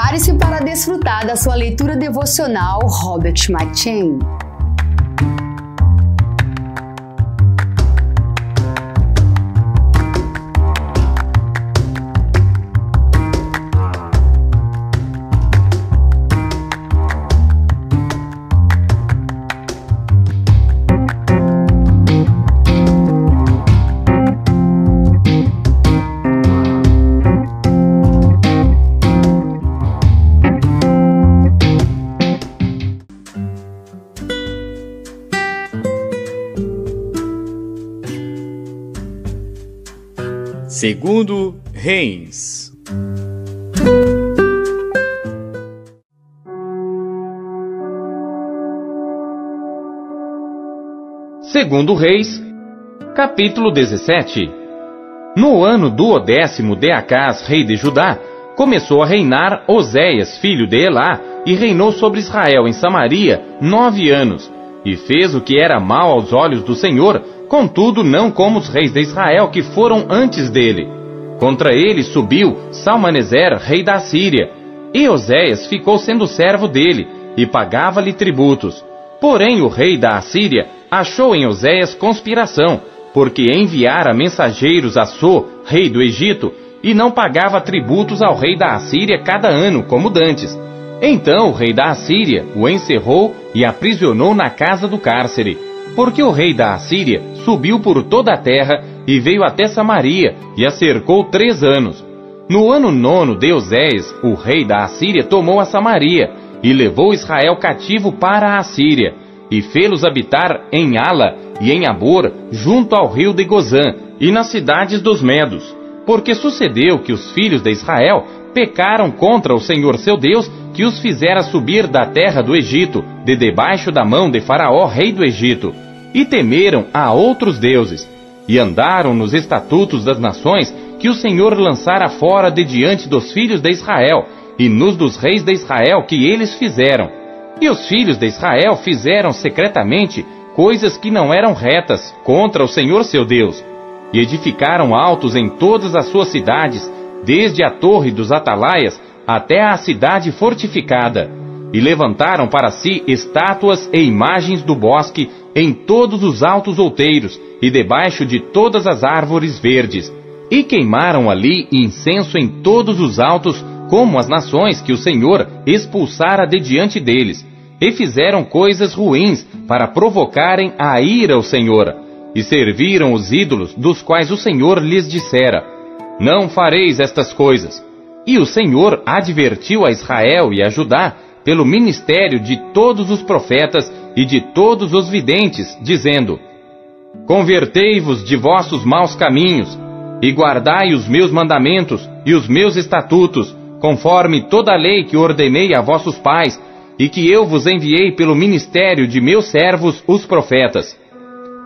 Prepare-se para desfrutar da sua leitura devocional Robert McChain. Segundo Reis. Segundo Reis, capítulo 17. No ano do 10º de Acás, rei de Judá, começou a reinar Oséias, filho de Elá, e reinou sobre Israel em Samaria 9 anos, e fez o que era mal aos olhos do Senhor, contudo não como os reis de Israel que foram antes dele. Contra ele subiu Salmaneser, rei da Assíria, e Oséias ficou sendo servo dele, e pagava-lhe tributos. Porém o rei da Assíria achou em Oséias conspiração, porque enviara mensageiros a So, rei do Egito, e não pagava tributos ao rei da Assíria cada ano, como dantes. Então o rei da Assíria o encerrou e aprisionou na casa do cárcere, porque o rei da Assíria subiu por toda a terra e veio até Samaria e a cercou 3 anos. No ano 9 de Oséias, o rei da Assíria tomou a Samaria e levou Israel cativo para a Assíria, e fê-los habitar em Ala e em Abor, junto ao rio de Gozã, e nas cidades dos Medos. Porque sucedeu que os filhos de Israel pecaram contra o Senhor seu Deus, que os fizera subir da terra do Egito, de debaixo da mão de Faraó, rei do Egito, e temeram a outros deuses, e andaram nos estatutos das nações que o Senhor lançara fora de diante dos filhos de Israel, e nos dos reis de Israel que eles fizeram. E os filhos de Israel fizeram secretamente coisas que não eram retas contra o Senhor seu Deus, e edificaram altos em todas as suas cidades, desde a torre dos atalaias até a cidade fortificada, e levantaram para si estátuas e imagens do bosque em todos os altos outeiros e debaixo de todas as árvores verdes, e queimaram ali incenso em todos os altos, como as nações que o Senhor expulsara de diante deles, e fizeram coisas ruins para provocarem a ira ao Senhor, e serviram os ídolos dos quais o Senhor lhes dissera: não fareis estas coisas. E o Senhor advertiu a Israel e a Judá pelo ministério de todos os profetas e de todos os videntes, dizendo: convertei-vos de vossos maus caminhos, e guardai os meus mandamentos e os meus estatutos, conforme toda a lei que ordenei a vossos pais, e que eu vos enviei pelo ministério de meus servos, os profetas.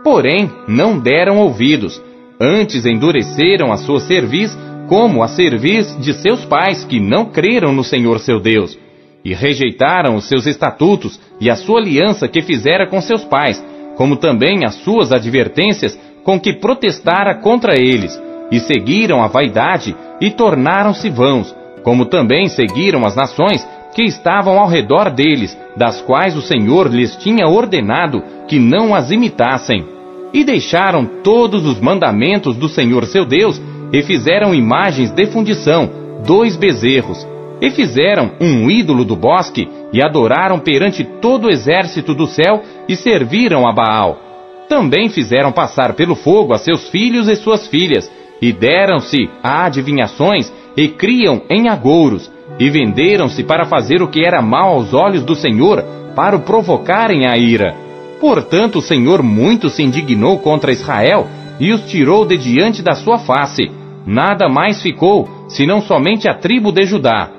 Porém, não deram ouvidos, antes endureceram a sua cerviz, como a cerviz de seus pais, que não creram no Senhor seu Deus, e rejeitaram os seus estatutos e a sua aliança que fizera com seus pais, como também as suas advertências com que protestara contra eles, e seguiram a vaidade e tornaram-se vãos, como também seguiram as nações que estavam ao redor deles, das quais o Senhor lhes tinha ordenado que não as imitassem, e deixaram todos os mandamentos do Senhor seu Deus, e fizeram imagens de fundição, 2 bezerros, e fizeram um ídolo do bosque, e adoraram perante todo o exército do céu, e serviram a Baal. Também fizeram passar pelo fogo a seus filhos e suas filhas, e deram-se a adivinhações, e criam em agouros, e venderam-se para fazer o que era mal aos olhos do Senhor, para o provocarem a ira. Portanto o Senhor muito se indignou contra Israel, e os tirou de diante da sua face. Nada mais ficou, senão somente a tribo de Judá.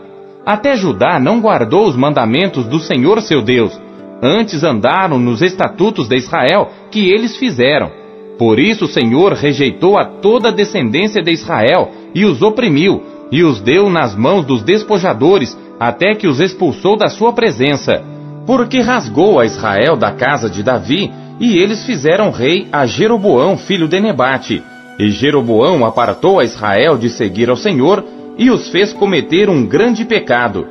Até Judá não guardou os mandamentos do Senhor seu Deus, antes andaram nos estatutos de Israel que eles fizeram. Por isso o Senhor rejeitou a toda a descendência de Israel, e os oprimiu, e os deu nas mãos dos despojadores, até que os expulsou da sua presença. Porque rasgou a Israel da casa de Davi, e eles fizeram rei a Jeroboão, filho de Nebate. E Jeroboão apartou a Israel de seguir ao Senhor, e os fez cometer um grande pecado.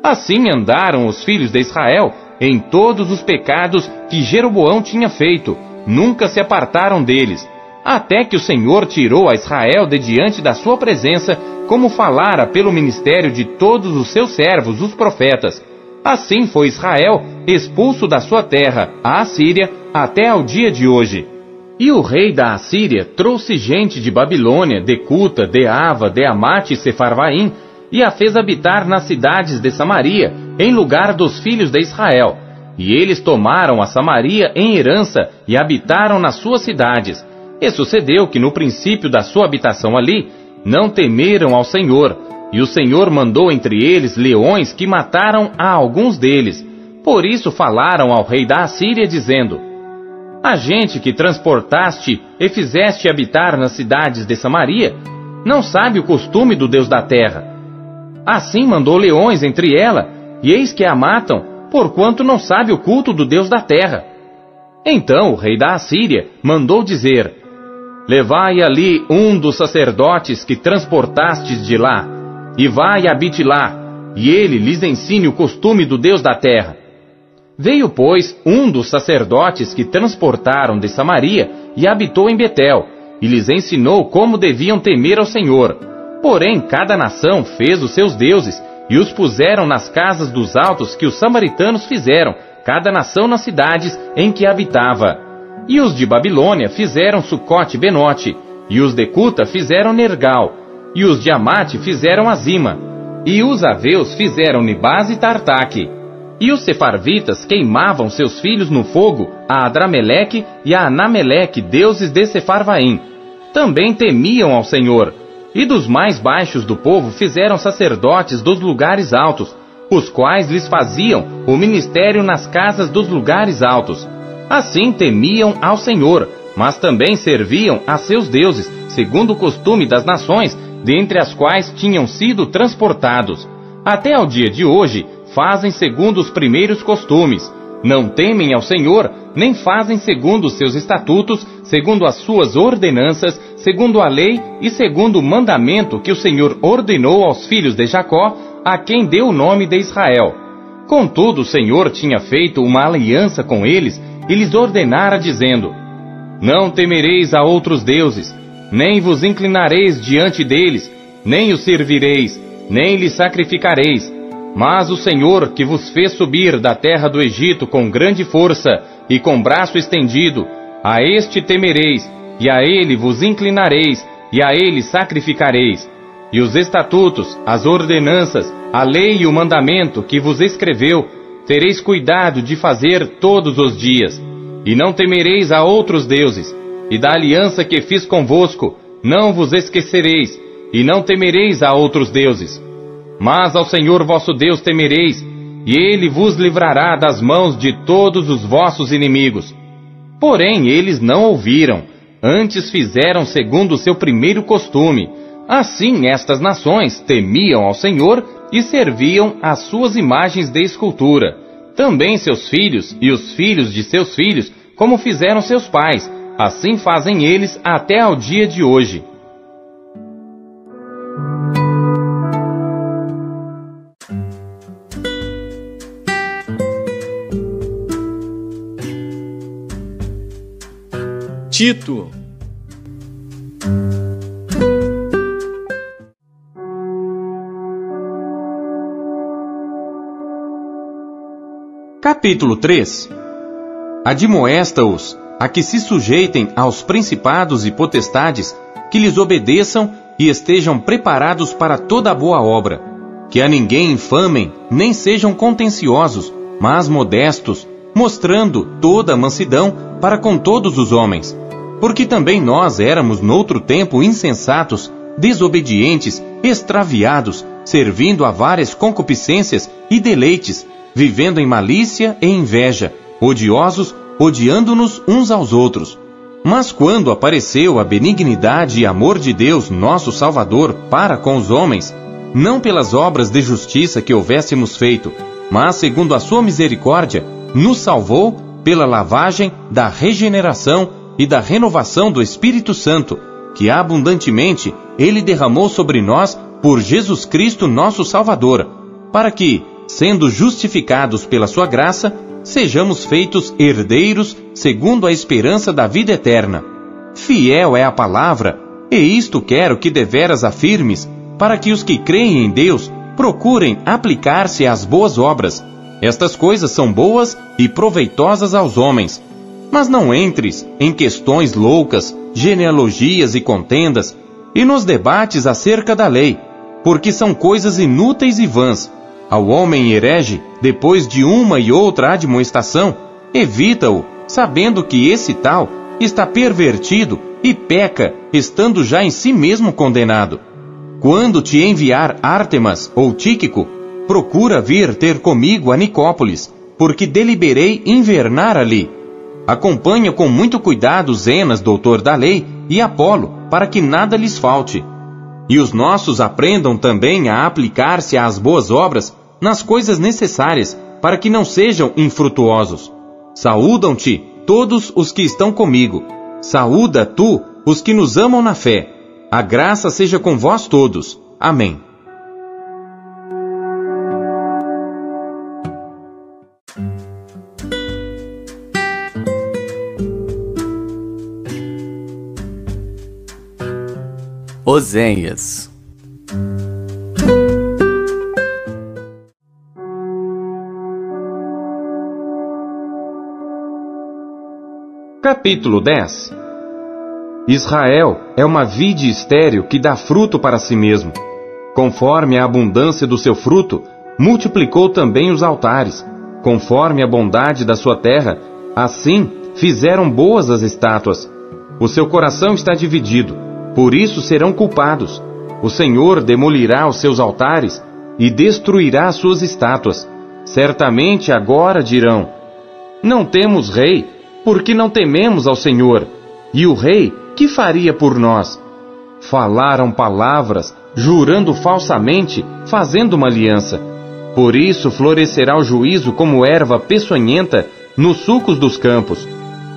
Assim andaram os filhos de Israel em todos os pecados que Jeroboão tinha feito, nunca se apartaram deles, até que o Senhor tirou a Israel de diante da sua presença, como falara pelo ministério de todos os seus servos, os profetas. Assim foi Israel expulso da sua terra, a Assíria, até ao dia de hoje. E o rei da Assíria trouxe gente de Babilônia, de Cuta, de Ava, de Amate e Sefarvaim, e a fez habitar nas cidades de Samaria, em lugar dos filhos de Israel. E eles tomaram a Samaria em herança e habitaram nas suas cidades. E sucedeu que no princípio da sua habitação ali, não temeram ao Senhor, e o Senhor mandou entre eles leões que mataram a alguns deles. Por isso falaram ao rei da Assíria, dizendo: a gente que transportaste e fizeste habitar nas cidades de Samaria, não sabe o costume do Deus da terra. Assim mandou leões entre ela, e eis que a matam, porquanto não sabe o culto do Deus da terra. Então o rei da Assíria mandou dizer: levai ali um dos sacerdotes que transportastes de lá, e vai e habite lá, e ele lhes ensine o costume do Deus da terra. Veio, pois, um dos sacerdotes que transportaram de Samaria, e habitou em Betel, e lhes ensinou como deviam temer ao Senhor. Porém, cada nação fez os seus deuses, e os puseram nas casas dos altos que os samaritanos fizeram, cada nação nas cidades em que habitava. E os de Babilônia fizeram Sucote-Benote, e os de Cuta fizeram Nergal, e os de Amate fizeram Azima, e os aveus fizeram Nibás e Tartaque. E os sefarvitas queimavam seus filhos no fogo, a Adrameleque e a Anameleque, deuses de Sefarvaim. Também temiam ao Senhor. E dos mais baixos do povo fizeram sacerdotes dos lugares altos, os quais lhes faziam o ministério nas casas dos lugares altos. Assim temiam ao Senhor, mas também serviam a seus deuses, segundo o costume das nações, dentre as quais tinham sido transportados. Até ao dia de hoje, fazem segundo os primeiros costumes. Não temem ao Senhor, nem fazem segundo os seus estatutos, segundo as suas ordenanças, segundo a lei e segundo o mandamento que o Senhor ordenou aos filhos de Jacó, a quem deu o nome de Israel. Contudo, o Senhor tinha feito uma aliança com eles e lhes ordenara, dizendo: não temereis a outros deuses, nem vos inclinareis diante deles, nem os servireis, nem lhes sacrificareis. Mas o Senhor, que vos fez subir da terra do Egito com grande força e com braço estendido, a este temereis, e a ele vos inclinareis, e a ele sacrificareis. E os estatutos, as ordenanças, a lei e o mandamento que vos escreveu, tereis cuidado de fazer todos os dias. E não temereis a outros deuses, e da aliança que fiz convosco, não vos esquecereis, e não temereis a outros deuses. Mas ao Senhor vosso Deus temereis, e Ele vos livrará das mãos de todos os vossos inimigos. Porém eles não ouviram, antes fizeram segundo o seu primeiro costume. Assim estas nações temiam ao Senhor e serviam às suas imagens de escultura. Também seus filhos e os filhos de seus filhos, como fizeram seus pais, assim fazem eles até ao dia de hoje. Tito. Capítulo 3. Admoesta-os a que se sujeitem aos principados e potestades, que lhes obedeçam e estejam preparados para toda boa obra, que a ninguém infamem, nem sejam contenciosos, mas modestos, mostrando toda a mansidão para com todos os homens. Porque também nós éramos noutro tempo insensatos, desobedientes, extraviados, servindo a várias concupiscências e deleites, vivendo em malícia e inveja, odiosos, odiando-nos uns aos outros. Mas quando apareceu a benignidade e amor de Deus, nosso Salvador, para com os homens, não pelas obras de justiça que houvéssemos feito, mas segundo a sua misericórdia, nos salvou pela lavagem da regeneração e da renovação do Espírito Santo, que abundantemente Ele derramou sobre nós por Jesus Cristo nosso Salvador, para que, sendo justificados pela sua graça, sejamos feitos herdeiros segundo a esperança da vida eterna. Fiel é a palavra, e isto quero que deveras afirmes, para que os que creem em Deus procurem aplicar-se às boas obras. Estas coisas são boas e proveitosas aos homens. Mas não entres em questões loucas, genealogias e contendas, e nos debates acerca da lei, porque são coisas inúteis e vãs. Ao homem herege, depois de uma e outra admoestação, evita-o, sabendo que esse tal está pervertido e peca, estando já em si mesmo condenado. Quando te enviar Ártemas ou Tíquico, procura vir ter comigo a Nicópolis, porque deliberei invernar ali. Acompanha com muito cuidado Zenas, doutor da lei, e Apolo, para que nada lhes falte. E os nossos aprendam também a aplicar-se às boas obras nas coisas necessárias, para que não sejam infrutuosos. Saúdam-te todos os que estão comigo. Saúda tu os que nos amam na fé. A graça seja com vós todos. Amém. Oséias. Capítulo 10. Israel é uma vide estéril que dá fruto para si mesmo. Conforme a abundância do seu fruto, multiplicou também os altares. Conforme a bondade da sua terra, assim fizeram boas as estátuas. O seu coração está dividido, por isso serão culpados. O Senhor demolirá os seus altares e destruirá as suas estátuas. Certamente agora dirão: não temos rei, porque não tememos ao Senhor. E o rei, que faria por nós? Falaram palavras, jurando falsamente, fazendo uma aliança. Por isso florescerá o juízo como erva peçonhenta nos sulcos dos campos.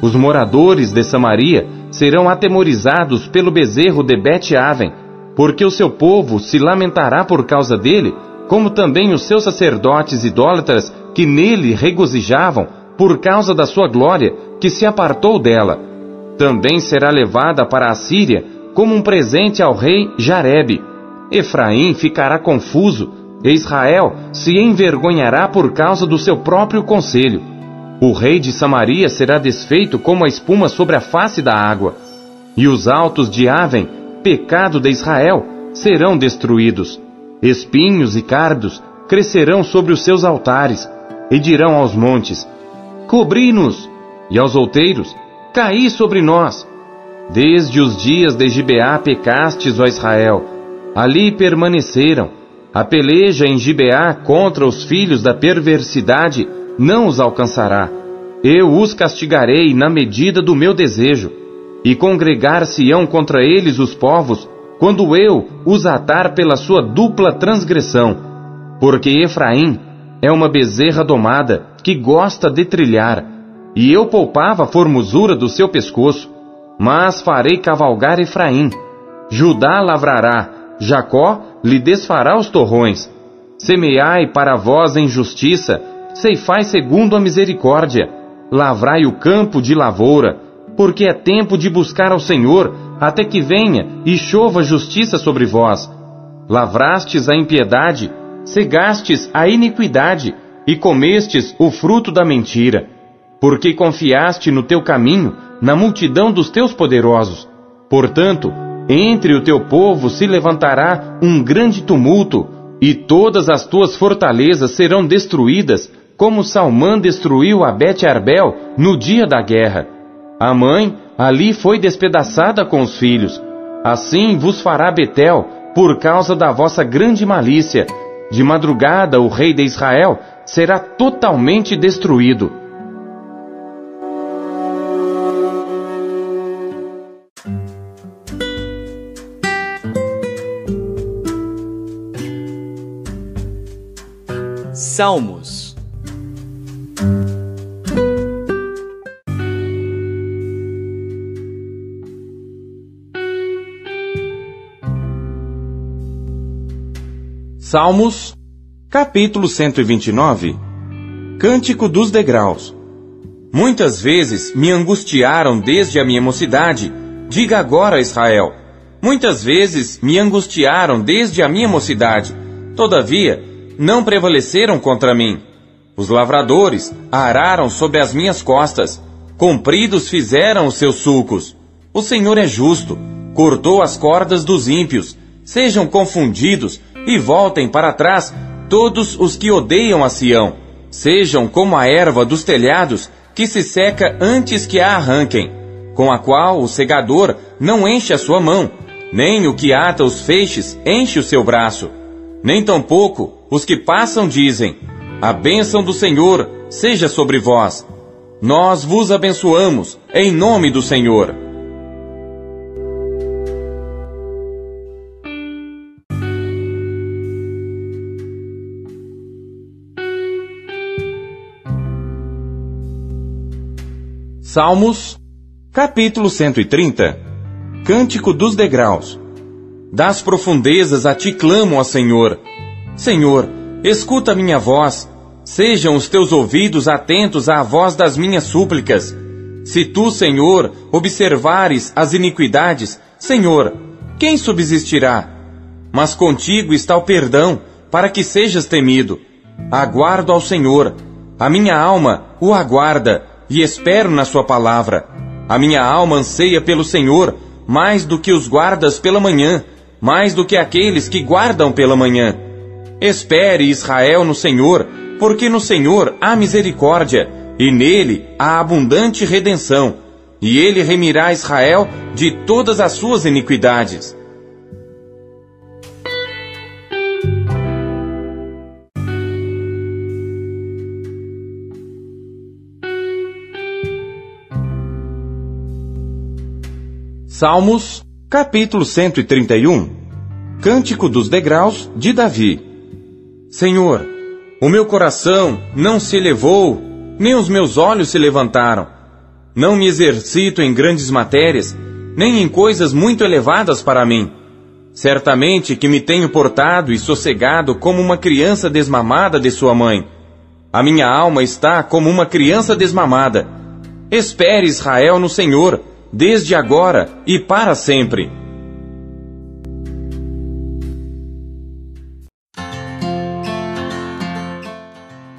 Os moradores de Samaria serão atemorizados pelo bezerro de Bet-Aven, porque o seu povo se lamentará por causa dele, como também os seus sacerdotes idólatras que nele regozijavam, por causa da sua glória, que se apartou dela. Também será levada para a Síria como um presente ao rei Jarebe. Efraim ficará confuso, e Israel se envergonhará por causa do seu próprio conselho. O rei de Samaria será desfeito como a espuma sobre a face da água. E os altos de Aven, pecado de Israel, serão destruídos. Espinhos e cardos crescerão sobre os seus altares, e dirão aos montes: cobri-nos, e aos outeiros: caí sobre nós. Desde os dias de Gibeá pecastes, ó Israel, ali permaneceram. A peleja em Gibeá contra os filhos da perversidade não os alcançará. Eu os castigarei na medida do meu desejo, e congregar-se-ão contra eles os povos, quando eu os atar pela sua dupla transgressão. Porque Efraim é uma bezerra domada, que gosta de trilhar, e eu poupava a formosura do seu pescoço. Mas farei cavalgar Efraim. Judá lavrará, Jacó lhe desfará os torrões. Semeai para vós em justiça, ceifai segundo a misericórdia. Lavrai o campo de lavoura, porque é tempo de buscar ao Senhor, até que venha e chova justiça sobre vós. Lavrastes a impiedade, cegastes a iniquidade, e comestes o fruto da mentira. Porque confiaste no teu caminho, na multidão dos teus poderosos. Portanto, entre o teu povo se levantará um grande tumulto, e todas as tuas fortalezas serão destruídas, como Salmã destruiu a Bet-Arbel no dia da guerra. A mãe ali foi despedaçada com os filhos. Assim vos fará Betel, por causa da vossa grande malícia. De madrugada o rei de Israel será totalmente destruído. Salmos. Salmos, capítulo 129. Cântico dos degraus. Muitas vezes me angustiaram desde a minha mocidade, diga agora, Israel. Muitas vezes me angustiaram desde a minha mocidade, todavia não prevaleceram contra mim. Os lavradores araram sobre as minhas costas, compridos fizeram os seus sulcos. O Senhor é justo, cortou as cordas dos ímpios. Sejam confundidos e voltem para trás todos os que odeiam a Sião. Sejam como a erva dos telhados, que se seca antes que a arranquem, com a qual o segador não enche a sua mão, nem o que ata os feixes enche o seu braço. Nem tampouco os que passam dizem: a bênção do Senhor seja sobre vós. Nós vos abençoamos em nome do Senhor. Salmos, capítulo 130. Cântico dos degraus. Das profundezas a ti clamo, ó Senhor. Senhor, escuta minha voz. Sejam os teus ouvidos atentos à voz das minhas súplicas. Se tu, Senhor, observares as iniquidades, Senhor, quem subsistirá? Mas contigo está o perdão, para que sejas temido. Aguardo ao Senhor. A minha alma o aguarda, e espero na sua palavra. A minha alma anseia pelo Senhor, mais do que os guardas pela manhã, mais do que aqueles que guardam pela manhã. Espere, Israel, no Senhor, porque no Senhor há misericórdia, e nele há abundante redenção, e ele remirá Israel de todas as suas iniquidades. Salmos, capítulo 131. Cântico dos degraus de Davi. Senhor, o meu coração não se elevou, nem os meus olhos se levantaram. Não me exercito em grandes matérias, nem em coisas muito elevadas para mim. Certamente que me tenho portado e sossegado como uma criança desmamada de sua mãe. A minha alma está como uma criança desmamada. Espere, Israel, no Senhor, desde agora e para sempre.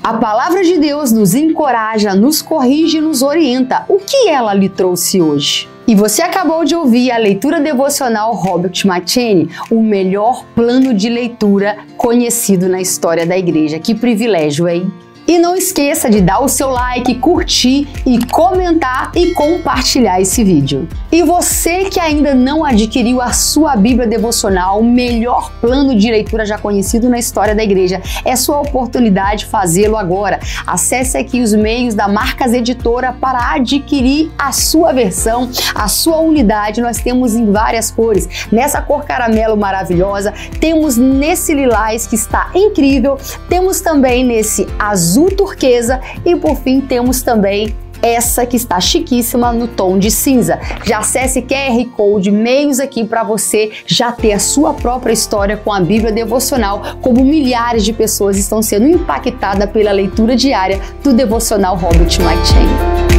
A palavra de Deus nos encoraja, nos corrige e nos orienta. O que ela lhe trouxe hoje? E você acabou de ouvir a leitura devocional Robert McCheyne, o melhor plano de leitura conhecido na história da igreja. Que privilégio, hein? E não esqueça de dar o seu like, curtir e comentar e compartilhar esse vídeo. E você que ainda não adquiriu a sua Bíblia devocional, o melhor plano de leitura já conhecido na história da igreja, é sua oportunidade de fazê-lo agora. Acesse aqui os meios da Marcas Editora para adquirir a sua versão, a sua unidade. Nós temos em várias cores. Nessa cor caramelo maravilhosa, temos nesse lilás que está incrível, temos também nesse azul turquesa e por fim temos também essa que está chiquíssima no tom de cinza. Já acesse QR Code, meios aqui para você já ter a sua própria história com a Bíblia devocional, como milhares de pessoas estão sendo impactadas pela leitura diária do devocional Robert McCheyne.